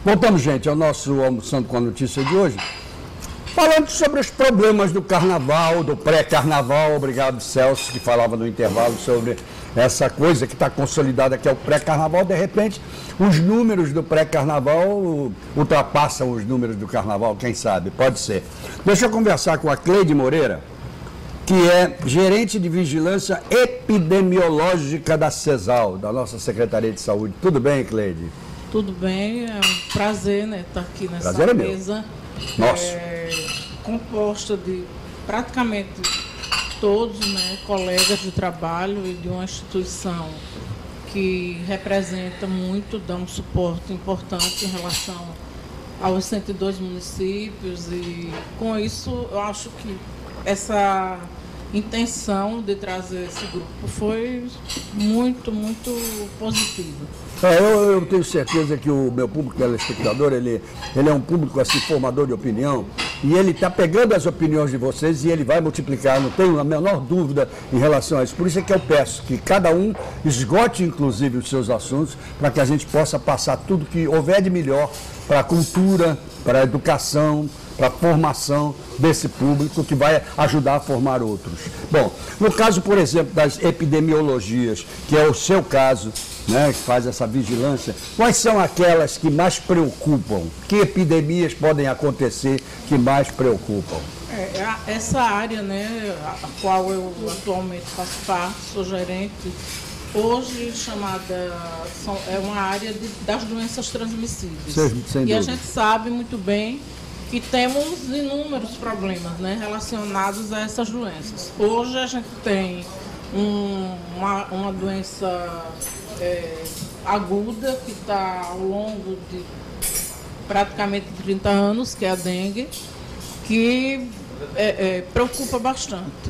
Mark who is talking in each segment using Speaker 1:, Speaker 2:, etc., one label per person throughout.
Speaker 1: Voltamos, gente, ao nosso Almoçando com a Notícia de hoje, falando sobre os problemas do carnaval, do pré-carnaval. Obrigado, Celso, que falava no intervalo sobre essa coisa que está consolidada, que é o pré-carnaval. De repente, os números do pré-carnaval ultrapassam os números do carnaval, quem sabe, pode ser. Deixa eu conversar com a Cleide Moreira, que é gerente de vigilância epidemiológica da CESAL, da nossa Secretaria de Saúde. Tudo bem, Cleide?
Speaker 2: Tudo bem, é um prazer, né, estar aqui nessa mesa.
Speaker 1: Nossa.
Speaker 2: Composta de praticamente todos, né, colegas de trabalho e de uma instituição que representa muito, dá um suporte importante em relação aos 102 municípios, e com isso eu acho que essa intenção de trazer esse grupo foi muito, muito positiva.
Speaker 1: Eu tenho certeza que o meu público telespectador, ele é um público assim, formador de opinião, e ele está pegando as opiniões de vocês e ele vai multiplicar, não tenho a menor dúvida em relação a isso. Por isso é que eu peço que cada um esgote, inclusive, os seus assuntos, para que a gente possa passar tudo que houver de melhor para a cultura, para a educação, para a formação desse público, que vai ajudar a formar outros. Bom, no caso, por exemplo, das epidemiologias, que é o seu caso, né, que faz essa vigilância, quais são aquelas que mais preocupam? Que epidemias podem acontecer que mais preocupam?
Speaker 2: Essa área, né, a qual eu atualmente faço parte, sou gerente, hoje é uma área das doenças transmissíveis.
Speaker 1: Sem dúvida.
Speaker 2: A gente sabe muito bem que temos inúmeros problemas, né, relacionados a essas doenças. Hoje a gente tem uma doença aguda que está ao longo de praticamente 30 anos, que é a dengue, que preocupa bastante.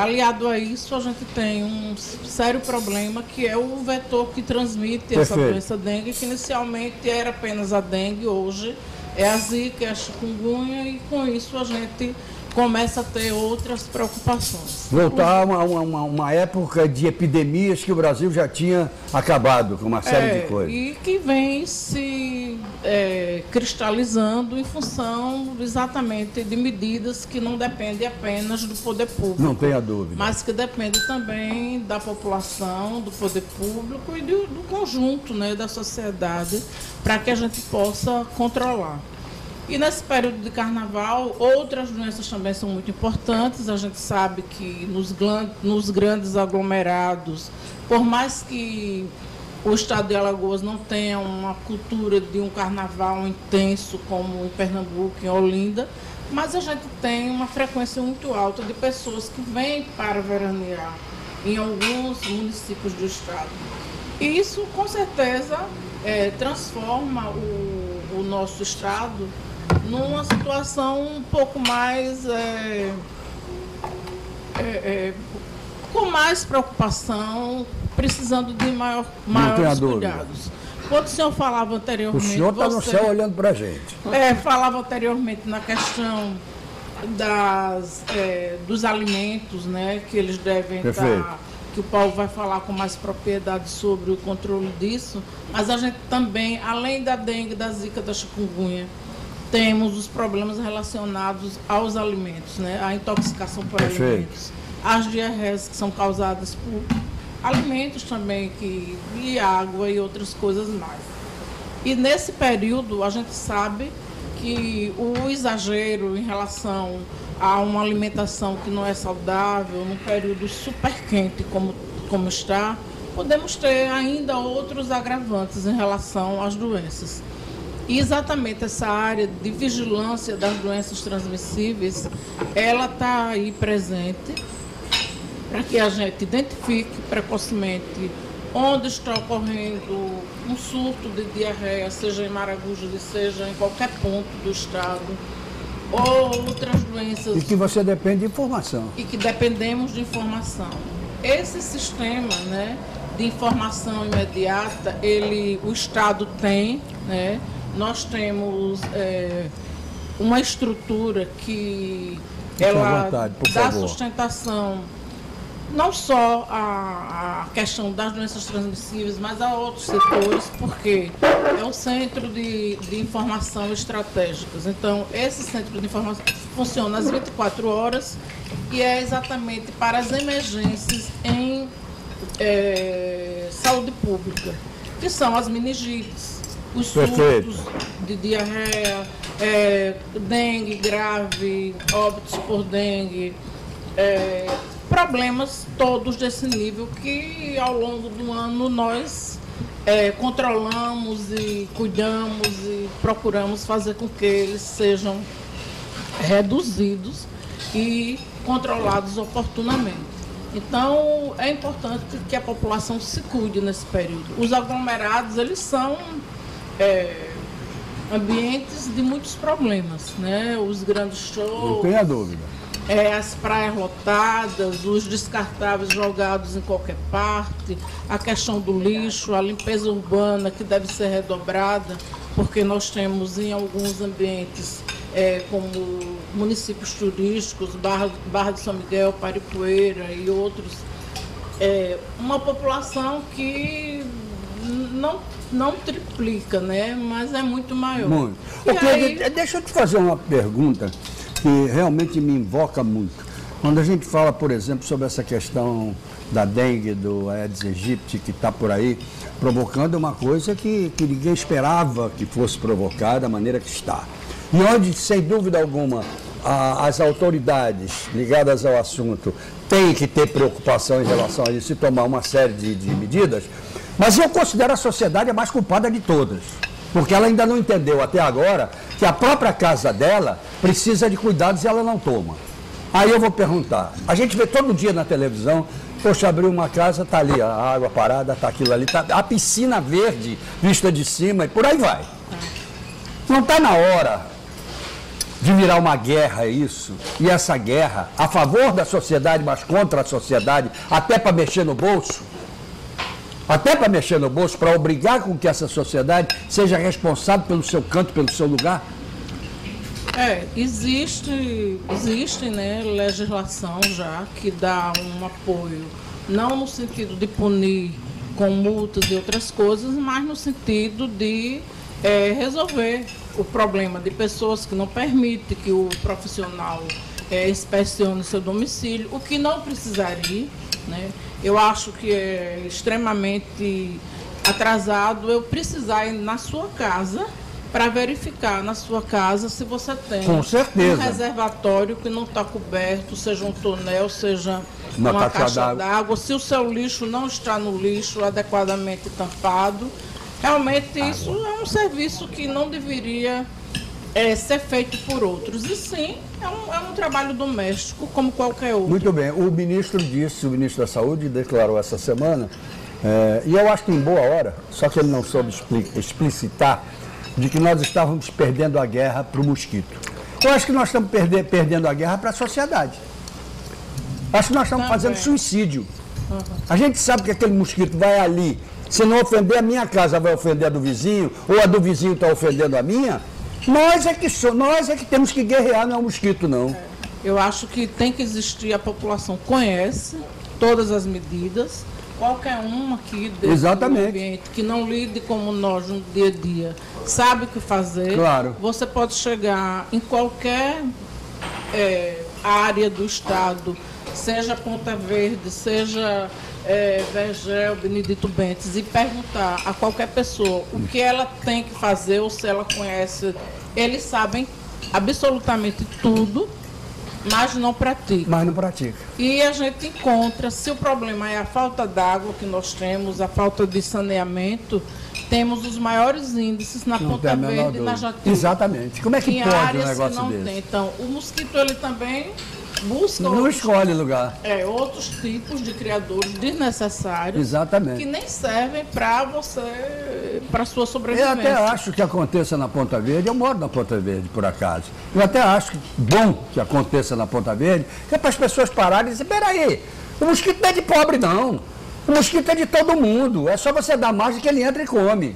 Speaker 2: Aliado a isso, a gente tem um sério problema, que é o vetor que transmite essa doença dengue, que inicialmente era apenas a dengue, hoje é a zika, é a chikungunya, e com isso a gente começa a ter outras preocupações.
Speaker 1: Voltar a uma época de epidemias que o Brasil já tinha acabado com uma série de coisas.
Speaker 2: E que vem se cristalizando em função exatamente de medidas que não dependem apenas do poder público.
Speaker 1: Não tenha dúvida.
Speaker 2: Mas que dependem também da população, do poder público e do conjunto, né, da sociedade, para que a gente possa controlar. E nesse período de carnaval, outras doenças também são muito importantes. A gente sabe que nos grandes aglomerados, por mais que o estado de Alagoas não tenha uma cultura de um carnaval intenso como em Pernambuco, em Olinda, mas a gente tem uma frequência muito alta de pessoas que vêm para veranear em alguns municípios do estado. E isso, com certeza, transforma o nosso estado numa situação um pouco mais com mais preocupação, precisando de maiores cuidados. Quando o senhor falava anteriormente...
Speaker 1: O senhor está no céu olhando para a gente.
Speaker 2: Falava anteriormente na questão dos alimentos, né, que eles devem estar... que o Paulo vai falar com mais propriedade sobre o controle disso, mas a gente também, além da dengue, da zika, da chikungunya, temos os problemas relacionados aos alimentos, né? A intoxicação por alimentos, as diarreias que são causadas por alimentos também, e água e outras coisas mais. E nesse período a gente sabe que o exagero em relação a uma alimentação que não é saudável, num período super quente como está, podemos ter ainda outros agravantes em relação às doenças. E exatamente essa área de vigilância das doenças transmissíveis, ela está aí presente para que a gente identifique precocemente onde está ocorrendo um surto de diarreia, seja em Maragogi, seja em qualquer ponto do estado, ou outras doenças.
Speaker 1: E que você depende de informação.
Speaker 2: E que dependemos de informação. Esse sistema, né, de informação imediata, o Estado tem, né? Nós temos uma estrutura que ela dá sustentação não só a questão das doenças transmissíveis, mas a outros setores, porque é o centro de informação estratégicas. Então, esse centro de informação funciona às 24 horas e é exatamente para as emergências em saúde pública, que são as meningites, os surtos de diarreia, dengue grave, óbitos por dengue, problemas todos desse nível que ao longo do ano nós controlamos e cuidamos e procuramos fazer com que eles sejam reduzidos e controlados oportunamente. Então, é importante que a população se cuide nesse período. Os aglomerados, eles são ambientes de muitos problemas, né? Os grandes shows...
Speaker 1: Não tenha dúvida.
Speaker 2: As praias lotadas, os descartáveis jogados em qualquer parte, a questão do lixo, a limpeza urbana que deve ser redobrada, porque nós temos em alguns ambientes, como municípios turísticos, Barra de São Miguel, Paripueira e outros, uma população que não triplica, né? Mas é muito maior.
Speaker 1: Muito. Deixa eu te fazer uma pergunta que realmente me invoca muito. Quando a gente fala, por exemplo, sobre essa questão da dengue, do Aedes aegypti, que está por aí, provocando uma coisa que ninguém esperava que fosse provocar da maneira que está. E onde, sem dúvida alguma, as autoridades ligadas ao assunto têm que ter preocupação em relação a isso e tomar uma série de medidas, mas eu considero a sociedade a mais culpada de todas. Porque ela ainda não entendeu até agora que a própria casa dela precisa de cuidados e ela não toma. Aí eu vou perguntar, a gente vê todo dia na televisão, poxa, abriu uma casa, está ali a água parada, está aquilo ali, tá a piscina verde, vista de cima e por aí vai. Não está na hora de virar uma guerra isso, e essa guerra a favor da sociedade, mas contra a sociedade, até para mexer no bolso? Até para mexer no bolso, para obrigar com que essa sociedade seja responsável pelo seu canto, pelo seu lugar?
Speaker 2: Existe, né, legislação já que dá um apoio, não no sentido de punir com multas e outras coisas, mas no sentido de resolver o problema de pessoas que não permitem que o profissional inspecione seu domicílio, o que não precisaria, né? Eu acho que é extremamente atrasado eu precisar ir na sua casa para verificar na sua casa se você tem
Speaker 1: com certeza
Speaker 2: um reservatório que não está coberto, seja um tonel, seja uma caixa d'água, se o seu lixo não está no lixo adequadamente tampado. Realmente isso é um serviço que não deveria ser feito por outros. E sim, é um trabalho doméstico como qualquer outro.
Speaker 1: Muito bem. O ministro da Saúde declarou essa semana, e eu acho que em boa hora, só que ele não soube explicitar, de que nós estávamos perdendo a guerra para o mosquito. Eu acho que nós estamos perdendo a guerra para a sociedade. Acho que nós estamos fazendo suicídio. A gente sabe que aquele mosquito vai ali, se não ofender a minha casa, vai ofender a do vizinho, ou a do vizinho está ofendendo a minha. Nós é que temos que guerrear, não é o mosquito, não.
Speaker 2: Eu acho que tem que existir, a população conhece todas as medidas, qualquer um aqui desse ambiente que não lide como nós no dia a dia, sabe o que fazer.
Speaker 1: Claro.
Speaker 2: Você pode chegar em qualquer área do estado, seja Ponta Verde, seja Vergel, Benedito Bentes, e perguntar a qualquer pessoa o que ela tem que fazer ou se ela conhece. Eles sabem absolutamente tudo, mas não pratica. E a gente encontra, se o problema é a falta d'água que nós temos, a falta de saneamento, temos os maiores índices na Ponta Verde e na Jati.
Speaker 1: Exatamente. Como é que pode um negócio
Speaker 2: não
Speaker 1: desse?
Speaker 2: Tem. Então, o mosquito ele também busca
Speaker 1: não escolhe lugar.
Speaker 2: Outros tipos de criadores desnecessários.
Speaker 1: Exatamente.
Speaker 2: Que nem servem para você, para sua sobrevivência.
Speaker 1: Eu até acho que aconteça na Ponta Verde, eu moro na Ponta Verde, por acaso. Eu até acho bom que aconteça na Ponta Verde, que é para as pessoas pararem e dizer, peraí, o mosquito não é de pobre, não. O mosquito é de todo mundo. É só você dar margem que ele entra e come.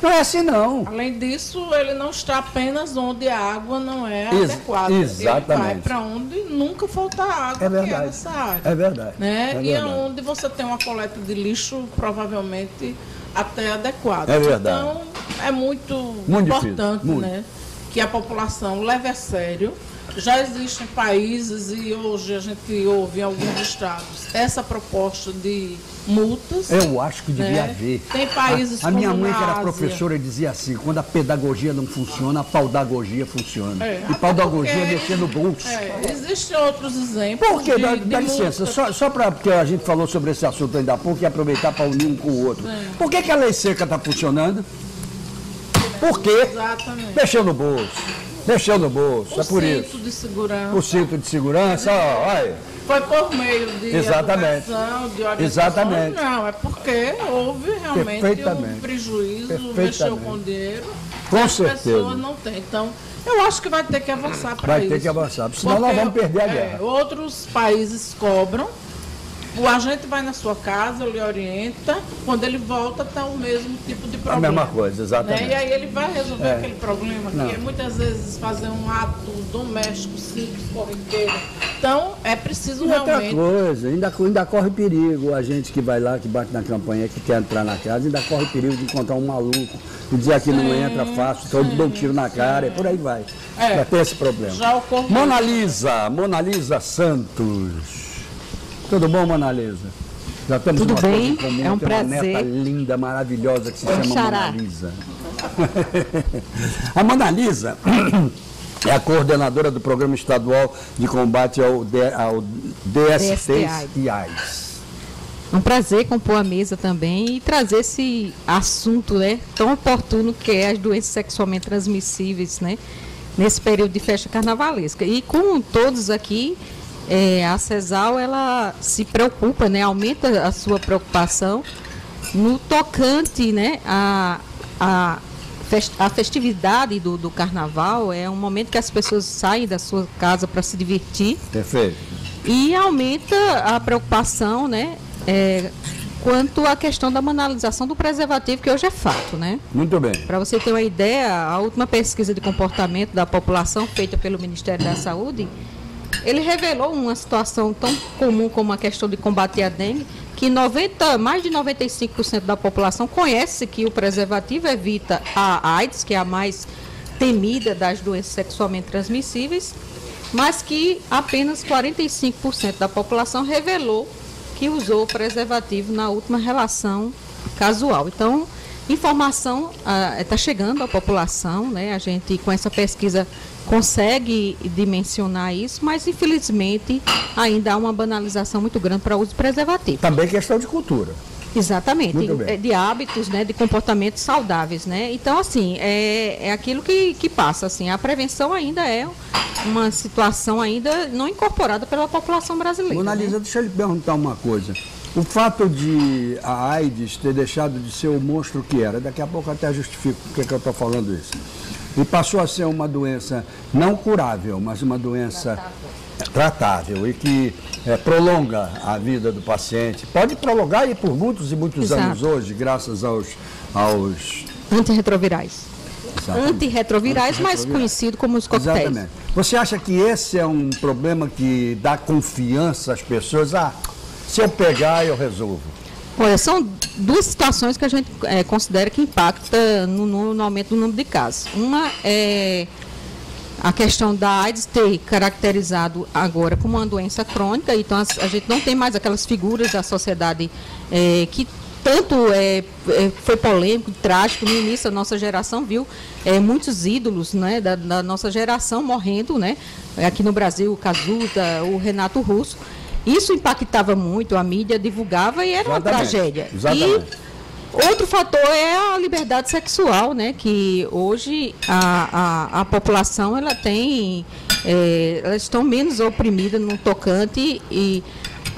Speaker 1: Não é assim, não.
Speaker 2: Além disso, ele não está apenas onde a água não é adequada.
Speaker 1: Exatamente.
Speaker 2: Ele vai para onde nunca falta água,
Speaker 1: é verdade.
Speaker 2: que é nessa área.
Speaker 1: É verdade.
Speaker 2: Né?
Speaker 1: É
Speaker 2: e
Speaker 1: verdade.
Speaker 2: onde você tem uma coleta de lixo, provavelmente até adequada.
Speaker 1: É verdade.
Speaker 2: Então, é muito importante,
Speaker 1: difícil,
Speaker 2: né, que a população leve a sério. Já existem países, e hoje a gente ouve em alguns estados, essa proposta de multas.
Speaker 1: Eu acho que devia haver.
Speaker 2: Tem países
Speaker 1: A minha mãe, que era
Speaker 2: Ásia.
Speaker 1: professora, dizia assim, quando a pedagogia não funciona, a paudagogia funciona. E paudagogia é mexer no bolso.
Speaker 2: Existem outros exemplos.
Speaker 1: Por quê? Dá licença, só porque a gente falou sobre esse assunto ainda há pouco e aproveitar para unir um com o outro. Por que a lei seca está funcionando? Por quê?
Speaker 2: Exatamente.
Speaker 1: Mexeu no bolso. Mexeu no bolso, é por isso.
Speaker 2: O cinto de segurança.
Speaker 1: O cinto de segurança, olha.
Speaker 2: Foi por meio de
Speaker 1: Exatamente.
Speaker 2: educação, de orientação.
Speaker 1: Exatamente.
Speaker 2: Não, é porque houve realmente um prejuízo, mexeu com o dinheiro.
Speaker 1: Com
Speaker 2: as
Speaker 1: certeza.
Speaker 2: pessoas não têm. Então, eu acho que vai ter que avançar para isso.
Speaker 1: Vai ter que avançar, senão nós vamos perder a guerra.
Speaker 2: Outros países cobram. O agente vai na sua casa, lhe orienta, quando ele volta está o mesmo tipo de problema.
Speaker 1: A mesma coisa, exatamente.
Speaker 2: Né? E aí ele vai resolver aquele problema, que é muitas vezes fazer um ato doméstico simples, corriqueiro. Então, é preciso realmente...
Speaker 1: Outra coisa, ainda corre perigo, a gente que vai lá, que bate na campanha, que quer entrar na casa, ainda corre perigo de encontrar um maluco e dizer que não entra fácil, então dá um tiro na cara e por aí vai. Vai ter esse problema.
Speaker 2: Já ocorreu.
Speaker 1: Mona Lisa Santos. Tudo bom, Mona Lisa? Já temos
Speaker 3: Tudo
Speaker 1: uma
Speaker 3: bem?
Speaker 1: coisa em comum,
Speaker 3: É um
Speaker 1: tem uma
Speaker 3: prazer.
Speaker 1: neta linda, maravilhosa, que se chama
Speaker 3: Xará.
Speaker 1: Mona Lisa. A Mona Lisa é a coordenadora do Programa Estadual de Combate ao DST e AIDS.
Speaker 3: Um prazer compor a mesa também e trazer esse assunto, né, tão oportuno que é as doenças sexualmente transmissíveis, né, nesse período de festa carnavalesca. E com todos aqui, a CESAL, ela se preocupa, né, aumenta a sua preocupação no tocante, né, a festividade do carnaval. É um momento que as pessoas saem da sua casa para se divertir.
Speaker 1: Perfeito.
Speaker 3: E aumenta a preocupação, né, quanto à questão da banalização do preservativo, que hoje é fato, né?
Speaker 1: Muito bem.
Speaker 3: Para você ter uma ideia, a última pesquisa de comportamento da população feita pelo Ministério da Saúde, ele revelou uma situação tão comum como a questão de combater a dengue, que mais de 95% da população conhece que o preservativo evita a AIDS, que é a mais temida das doenças sexualmente transmissíveis, mas que apenas 45% da população revelou que usou o preservativo na última relação casual. Então, informação está chegando à população, né? A gente, com essa pesquisa, consegue dimensionar isso, mas, infelizmente, ainda há uma banalização muito grande para o uso de preservativo.
Speaker 1: Também questão de cultura.
Speaker 3: Exatamente, de hábitos, né, de comportamentos saudáveis, né? Então, assim, é aquilo que passa, assim, a prevenção ainda é uma situação ainda não incorporada pela população brasileira.
Speaker 1: Mona Lisa,
Speaker 3: né?
Speaker 1: deixa eu lhe perguntar uma coisa. O fato de a AIDS ter deixado de ser o monstro que era, daqui a pouco eu até justifico por que eu estou falando isso, e passou a ser uma doença não curável, mas uma doença tratável e que prolonga a vida do paciente. Pode prolongar e por muitos e muitos
Speaker 3: Exato.
Speaker 1: anos hoje, graças aos
Speaker 3: Antirretrovirais.
Speaker 1: Exatamente.
Speaker 3: Antirretrovirais, mais conhecido como os coquetéis.
Speaker 1: Exatamente. Você acha que esse é um problema que dá confiança às pessoas? Se eu pegar, eu resolvo.
Speaker 3: Olha, são duas situações que a gente considera que impacta no aumento do número de casos. Uma é a questão da AIDS ter caracterizado agora como uma doença crônica, então a gente não tem mais aquelas figuras da sociedade que tanto foi polêmico, trágico. No início, a nossa geração viu muitos ídolos, né, da nossa geração morrendo, né? Aqui no Brasil, o Cazuza, o Renato Russo. Isso impactava muito, a mídia divulgava e era uma tragédia.
Speaker 1: Exatamente.
Speaker 3: E outro fator é a liberdade sexual, né? Que hoje a população elas estão menos oprimidas no tocante e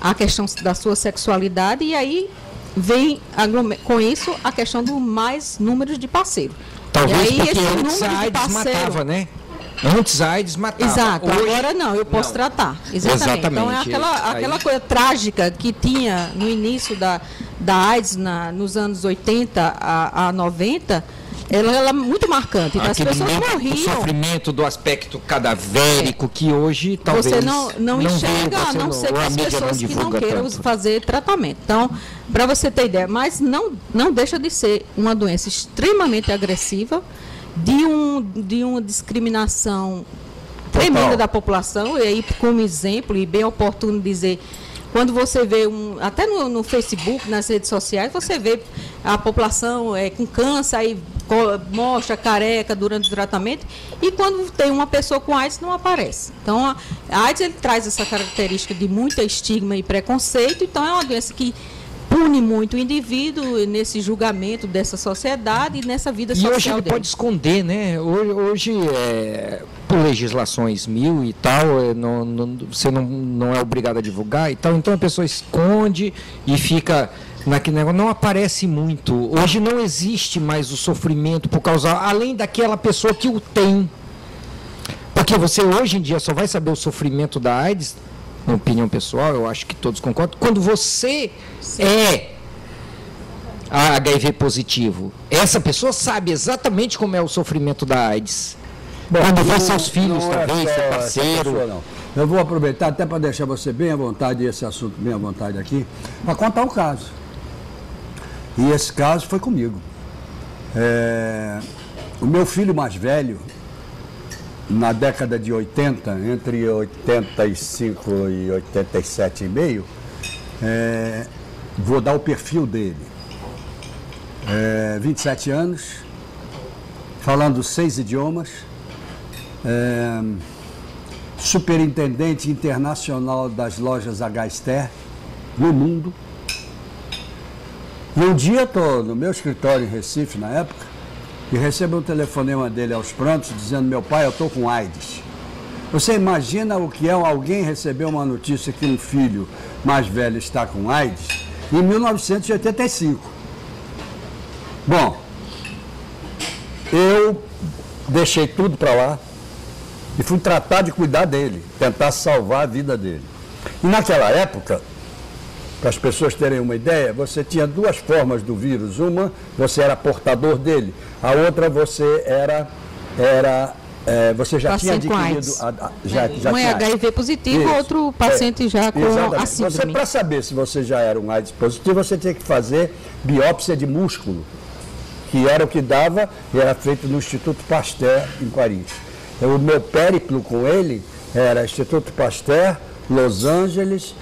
Speaker 3: a questão da sua sexualidade, e aí vem com isso a questão do mais números de parceiro.
Speaker 4: Talvez
Speaker 3: e aí,
Speaker 4: porque
Speaker 3: esse
Speaker 4: antes
Speaker 3: número
Speaker 4: a
Speaker 3: de
Speaker 4: AIDS
Speaker 3: parceiro
Speaker 4: matava, né? Antes a AIDS matava.
Speaker 3: Exato,
Speaker 4: hoje,
Speaker 3: agora não, eu posso tratar. Exatamente. Então é aquela coisa trágica que tinha no início da AIDS, nos anos 80 a 90, ela é muito marcante. Então, as pessoas morriam. O
Speaker 4: sofrimento do aspecto cadavérico, que hoje talvez
Speaker 3: você não enxerga, a não ser que as pessoas que não queiram fazer tratamento. Então, para você ter ideia, mas não deixa de ser uma doença extremamente agressiva, de uma discriminação tremenda da população, e aí, como exemplo, e bem oportuno dizer, quando você vê, até no Facebook, nas redes sociais, você vê a população com câncer, aí mostra careca durante o tratamento, e quando tem uma pessoa com AIDS, não aparece. Então, a AIDS ele traz essa característica de muito estigma e preconceito, então é uma doença que pune muito o indivíduo nesse julgamento dessa sociedade e nessa vida social.
Speaker 4: E hoje ele pode esconder, né? Hoje por legislações mil e tal, você não é obrigado a divulgar e tal, então a pessoa esconde e fica naquele negócio, não aparece muito. Hoje não existe mais o sofrimento por causa, além daquela pessoa que o tem. Porque você hoje em dia só vai saber o sofrimento da AIDS, na opinião pessoal, eu acho que todos concordam, quando você é HIV positivo. Essa pessoa sabe exatamente como é o sofrimento da AIDS. Bom, quando vê seus filhos também, seu parceiro.
Speaker 1: Eu vou aproveitar até para deixar você bem à vontade, esse assunto bem à vontade aqui, para contar um caso. E esse caso foi comigo. O meu filho mais velho, na década de 80, entre 85 e 87 e meio, vou dar o perfil dele. 27 anos, falando 6 idiomas, superintendente internacional das lojas HSTER no mundo. E um dia estou no meu escritório em Recife, na época, e recebo um telefonema dele aos prantos, dizendo: meu pai, eu estou com AIDS. Você imagina o que é alguém receber uma notícia que um filho mais velho está com AIDS em 1985? Bom, eu deixei tudo para lá e fui tratar de cuidar dele, tentar salvar a vida dele. E naquela época, para as pessoas terem uma ideia, você tinha duas formas do vírus. Uma, você era portador dele. A outra, você você já tinha adquirido...
Speaker 3: Um é HIV positivo, isso. Outro paciente já com a síndrome.
Speaker 1: Para saber se você já era um AIDS positivo, você tinha que fazer biópsia de músculo, que era o que dava, e era feito no Instituto Pasteur, em Paris. O meu périplo com ele era Instituto Pasteur, Los Angeles,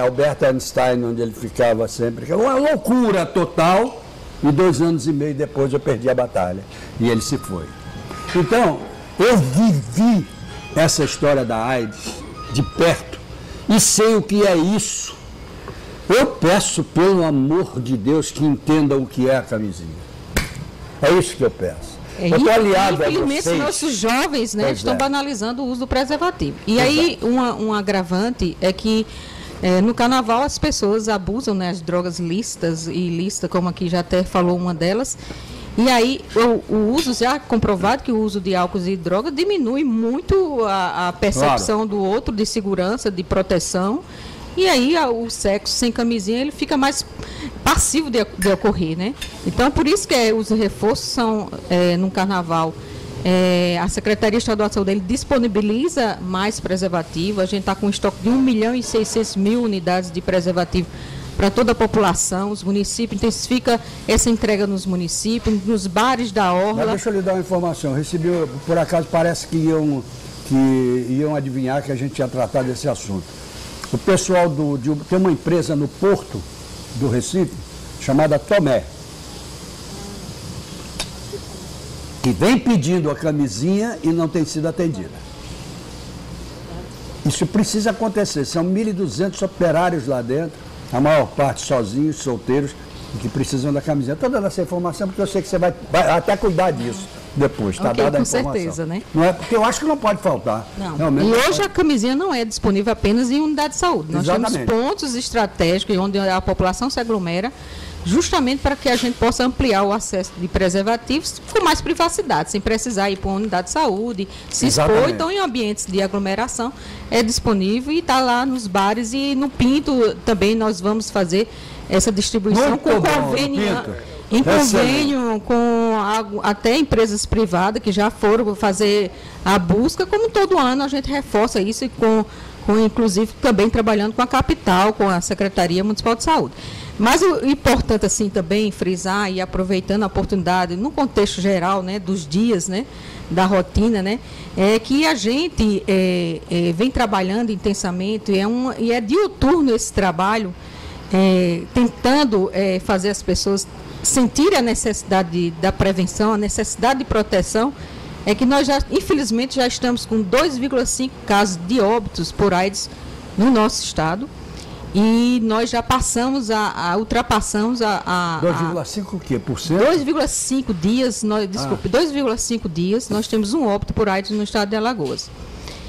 Speaker 1: Albert Einstein, onde ele ficava sempre. Uma loucura total, e 2 anos e meio depois eu perdi a batalha. E ele se foi. Então, eu vivi essa história da AIDS de perto e sei o que é isso. Eu peço, pelo amor de Deus, que entendam o que é a camisinha. É isso que eu peço. Eu estou aliado a vocês.
Speaker 3: Infelizmente, nossos jovens estão banalizando o uso do preservativo. E aí, um agravante é que no carnaval as pessoas abusam, as drogas lícitas e ilícitas, como aqui já até falou uma delas. E aí, o uso, já comprovado que o uso de álcool e droga diminui muito a percepção do outro, de segurança, de proteção. E aí, o sexo sem camisinha, ele fica mais passivo de ocorrer, né? Então, por isso que os reforços são, no carnaval, a Secretaria Estadual de Saúde ele disponibiliza mais preservativo. A gente está com um estoque de 1.600.000 unidades de preservativo para toda a população. Os municípios intensificam essa entrega nos municípios, nos bares da orla.
Speaker 1: Mas deixa eu lhe dar uma informação. Eu recebi, por acaso, parece que iam adivinhar que a gente ia tratar desse assunto. O pessoal tem uma empresa no Porto do Recife, chamada Tomé, que vem pedindo a camisinha e não tem sido atendida. Isso precisa acontecer. São 1.200 operários lá dentro, a maior parte sozinhos, solteiros, que precisam da camisinha. Estou dando essa informação porque eu sei que você vai até cuidar disso depois, está dada a informação.
Speaker 3: Com certeza, né?
Speaker 1: Não é, porque eu acho que não pode faltar.
Speaker 3: Não. E hoje a camisinha não é disponível apenas em unidade de saúde. Nós temos pontos estratégicos onde a população se aglomera justamente para que a gente possa ampliar o acesso de preservativos com mais privacidade, sem precisar ir para uma unidade de saúde, se expor. Então, em ambientes de aglomeração, é disponível e está lá nos bares e no Pinto também nós vamos fazer essa distribuição
Speaker 1: Muito
Speaker 3: com
Speaker 1: bom,
Speaker 3: convênio, em convênio com até empresas privadas que já foram fazer a busca, como todo ano a gente reforça isso e com inclusive também trabalhando com a capital, com a Secretaria Municipal de Saúde. Mas o importante assim também frisar e aproveitando a oportunidade no contexto geral, né, dos dias, né, da rotina, né, é que a gente vem trabalhando intensamente e é diuturno esse trabalho, tentando fazer as pessoas sentirem a necessidade da prevenção, a necessidade de proteção. É que nós, infelizmente, já estamos com 2,5 casos de óbitos por AIDS no nosso estado. E nós já ultrapassamos a
Speaker 1: 2,5 o quê? Por cento?
Speaker 3: 2,5 dias, 2,5 dias, nós temos um óbito por AIDS no estado de Alagoas.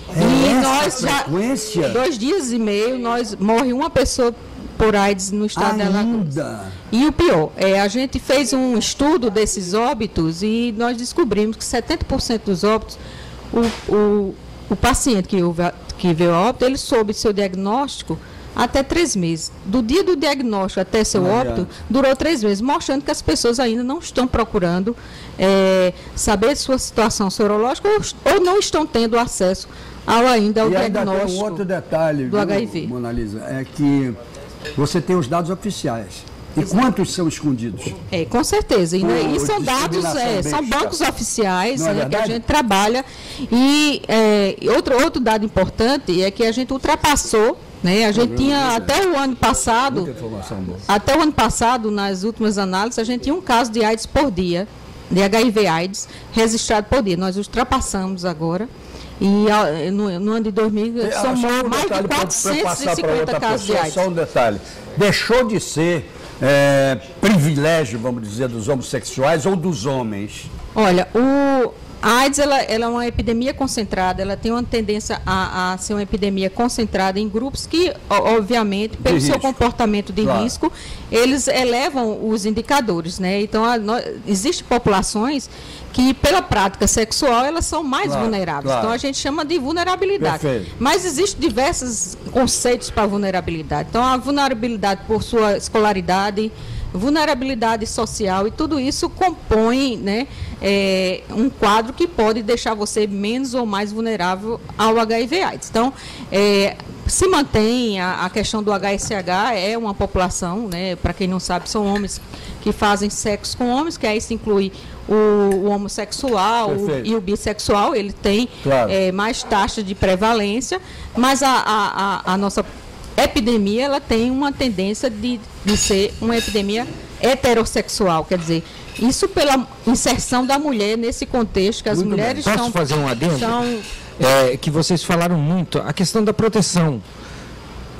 Speaker 3: E nós
Speaker 1: frequência?
Speaker 3: 2 dias e meio, morre uma pessoa por AIDS no estado de Alagoas. E o pior, a gente fez um estudo desses óbitos e nós descobrimos que 70% dos óbitos, o paciente que veio a óbito, ele soube seu diagnóstico até 3 meses. Do dia do diagnóstico até seu óbito, durou 3 meses, mostrando que as pessoas ainda não estão procurando saber sua situação sorológica ou não estão tendo acesso ao diagnóstico
Speaker 1: ainda tem um outro detalhe,
Speaker 3: do HIV.
Speaker 1: Mona Lisa, é que você tem os dados oficiais. E quantos são escondidos?
Speaker 3: Com certeza. E são dados, são bancos oficiais, né, que a gente trabalha. E outro dado importante é que a gente ultrapassou, né, a gente tinha até o ano passado, nas últimas análises, a gente tinha um caso de AIDS por dia, de HIV AIDS, registrado por dia. Nós ultrapassamos agora. E no ano de 2000 somos mais de 450 casos de AIDS.
Speaker 1: Só um detalhe. Deixou de ser privilégio, vamos dizer, dos homossexuais ou dos homens?
Speaker 3: Olha, a AIDS ela é uma epidemia concentrada, ela tem uma tendência a ser uma epidemia concentrada em grupos que, obviamente, pelo seu comportamento de risco, eles elevam os indicadores, né? Então, existem populações que, pela prática sexual, elas são mais vulneráveis. Então, a gente chama de vulnerabilidade. Perfeito. Mas existem diversos conceitos para vulnerabilidade. Então, a vulnerabilidade por sua escolaridade, vulnerabilidade social, e tudo isso compõe, né, um quadro que pode deixar você menos ou mais vulnerável ao HIV/AIDS. Então, se mantém a questão do HSH, é uma população, né, para quem não sabe, são homens que fazem sexo com homens, que aí se inclui o homossexual e o bissexual, ele tem mais taxa de prevalência, mas a nossa epidemia, ela tem uma tendência de ser uma epidemia heterossexual, quer dizer, isso pela inserção da mulher nesse contexto, que as mulheres
Speaker 4: são... Posso fazer um adendo? Que vocês falaram muito, a questão da proteção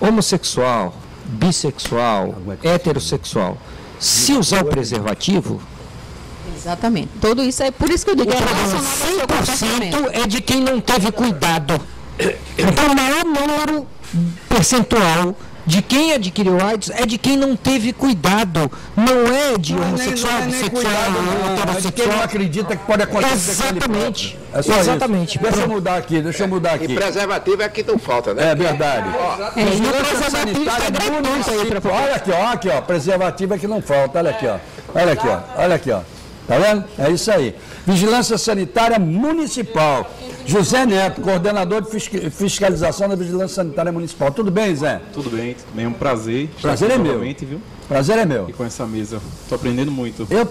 Speaker 4: homossexual, bissexual, heterossexual, se usar o preservativo...
Speaker 3: Exatamente, tudo isso é por isso que eu digo,
Speaker 4: 100% é de quem não teve cuidado. Então, o maior número percentual de quem adquiriu AIDS é de quem não teve cuidado, não é de homossexual, bissexual,
Speaker 1: é de quem não acredita que pode acontecer.
Speaker 4: Exatamente.
Speaker 1: Exatamente. Deixa eu mudar aqui.
Speaker 5: E preservativo é que não falta, né?
Speaker 1: É verdade.
Speaker 3: Vigilância sanitária
Speaker 1: municipal. Olha aqui, ó. Preservativo é que não falta. Olha aqui, ó. Tá vendo? É isso aí. Vigilância Sanitária Municipal. José Neto, coordenador de fiscalização da Vigilância Sanitária Municipal. Tudo bem, Zé?
Speaker 6: Tudo bem. É um prazer.
Speaker 1: Prazer é meu.
Speaker 6: Viu?
Speaker 1: Prazer é meu.
Speaker 6: E com essa mesa. Estou aprendendo muito.
Speaker 1: Eu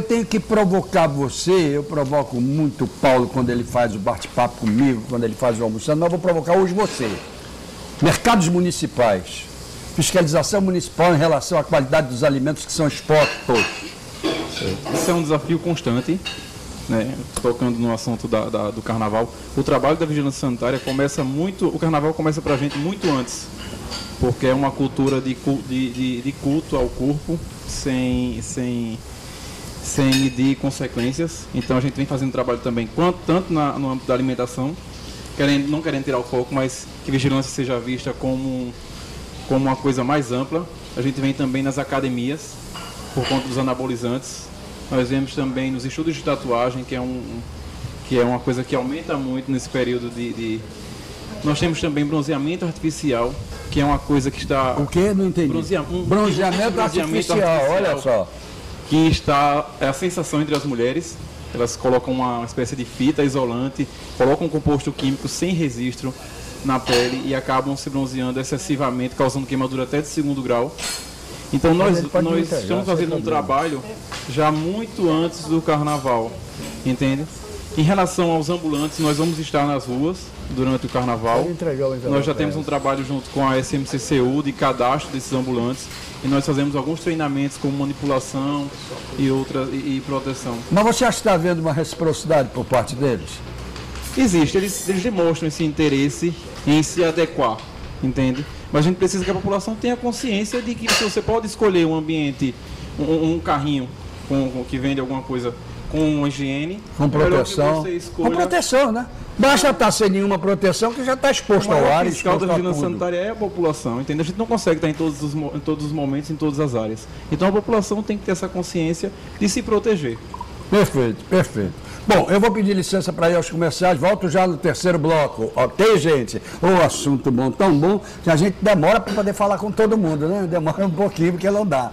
Speaker 1: tenho que provocar você, eu provoco muito o Paulo quando ele faz o bate-papo comigo, quando ele faz o almoçando, mas eu vou provocar hoje você. Mercados municipais. Fiscalização municipal em relação à qualidade dos alimentos que são expostos.
Speaker 6: Isso é um desafio constante, né? Tocando no assunto do carnaval. O trabalho da vigilância sanitária o carnaval começa para a gente muito antes, porque é uma cultura de culto ao corpo, sem medir consequências. Então a gente vem fazendo trabalho também, tanto no âmbito da alimentação, não querendo tirar o foco, mas que vigilância seja vista como uma coisa mais ampla. A gente vem também nas academias, por conta dos anabolizantes. Nós vemos também nos estudos de tatuagem, que é uma coisa que aumenta muito nesse período de... Nós temos também bronzeamento artificial, que é uma coisa que está...
Speaker 1: O quê? Não entendi. Bronzeamento artificial, olha só.
Speaker 6: Que está... É a sensação entre as mulheres. Elas colocam uma espécie de fita isolante, colocam um composto químico sem registro na pele e acabam se bronzeando excessivamente, causando queimadura até de 2º grau. Então nós estamos fazendo um trabalho já muito antes do carnaval, entende? Em relação aos ambulantes, nós vamos estar nas ruas durante o carnaval. Nós já temos um trabalho junto com a SMCCU de cadastro desses ambulantes e nós fazemos alguns treinamentos como manipulação e proteção.
Speaker 1: Mas você acha que está havendo uma reciprocidade por parte deles?
Speaker 6: Existe, eles demonstram esse interesse em se adequar, entende? Mas a gente precisa que a população tenha consciência de que se você pode escolher um ambiente, um carrinho que vende alguma coisa com higiene,
Speaker 1: com proteção, com proteção, né? Basta estar sem nenhuma proteção que já está exposto ao ar. O fiscal
Speaker 6: da vigilância sanitária é a população, entende? A gente não consegue estar em todos os momentos, em todas as áreas. Então a população tem que ter essa consciência de se proteger.
Speaker 1: Perfeito, perfeito. Bom, eu vou pedir licença para ir aos comerciais, volto já no 3º bloco, ok, gente? O assunto bom, tão bom, que a gente demora para poder falar com todo mundo, né? Demora um pouquinho, porque não dá.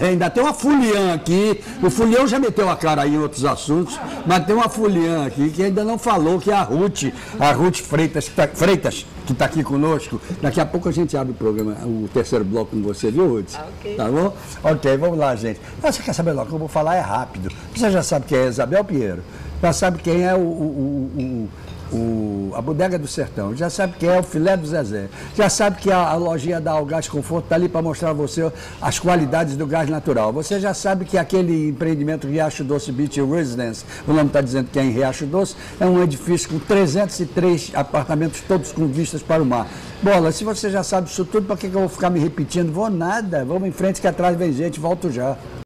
Speaker 1: Ainda tem uma fuliã aqui, o fulião já meteu a cara aí em outros assuntos, mas tem uma fuliã aqui que ainda não falou, que é a Ruth Freitas, que está aqui conosco. Daqui a pouco a gente abre o programa, o 3º bloco com você, viu, Ruth?
Speaker 3: Ok.
Speaker 1: Tá bom? Ok, vamos lá, gente. Você quer saber logo? O que eu vou falar é rápido. Você já sabe quem é Isabel Pinheiro, já sabe quem é a Bodega do Sertão, já sabe quem é o Filé do Zezé, já sabe que a lojinha da Algás Conforto está ali para mostrar a você as qualidades do gás natural. Você já sabe que aquele empreendimento Riacho Doce Beach Residence, o nome está dizendo que é em Riacho Doce, é um edifício com 303 apartamentos, todos com vistas para o mar. Bola, se você já sabe isso tudo, para que eu vou ficar me repetindo? Vou nada, vamos em frente que atrás vem gente, volto já.